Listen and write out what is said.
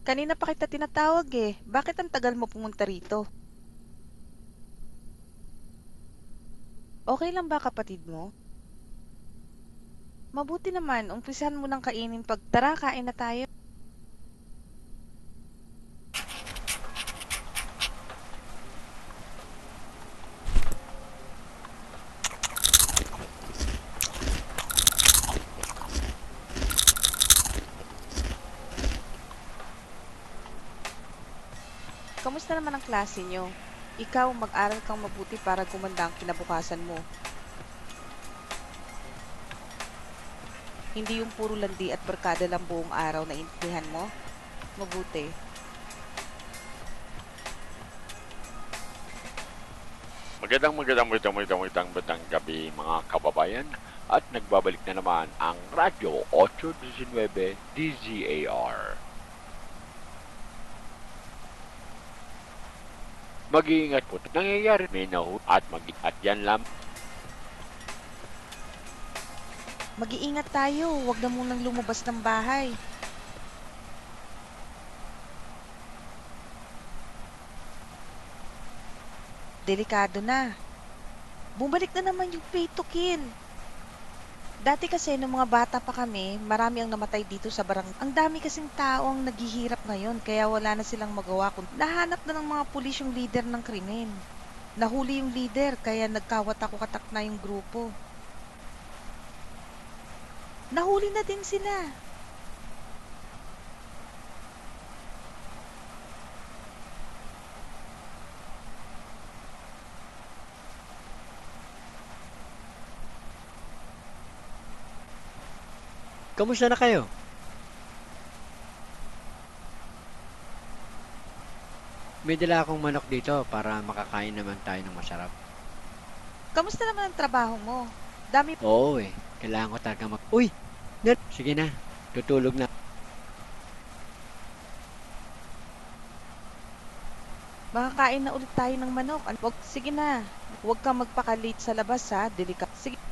Kanina pa kita tinatawag eh. Bakit ang tagal mo pumunta rito? Okay lang ba kapatid mo? Mabuti naman, umpisahan mo ng kainin pag tara, kain na tayo. Kamusta naman ang klase nyo? Ikaw, mag-aral kang mabuti para gumanda ang kinabukasan mo. Hindi yung puro landi at barkada lang buong araw na intindihan mo. Mabuti. Magandang gabi mga kababayan at nagbabalik na naman ang Radyo 819 DZAR. Mag-iingat po. Nangyayari may nahut at yan lang. Mag-iingat tayo, huwag na munang lumabas ng bahay. Delikado na. Bumalik na naman yung pay to kill. Dati kasi nung mga bata pa kami, marami ang namatay dito sa barangay. Ang dami kasing tao ang naghihirap ngayon, kaya wala na silang magawa kung nahanap na ng mga pulis yung leader ng krimen. Nahuli yung leader, kaya nagkawatak-watak na yung grupo. Nahuli na din sila. Kamusta na kayo? May dala akong manok dito para makakain naman tayo ng masarap. Kamusta naman ang trabaho mo? Dami Oo eh, kailangan ko talaga Uy! Sige na, tutulog na. Makakain na ulit tayo ng manok. Sige na, huwag kang magpaka-late sa labas ha. Sige.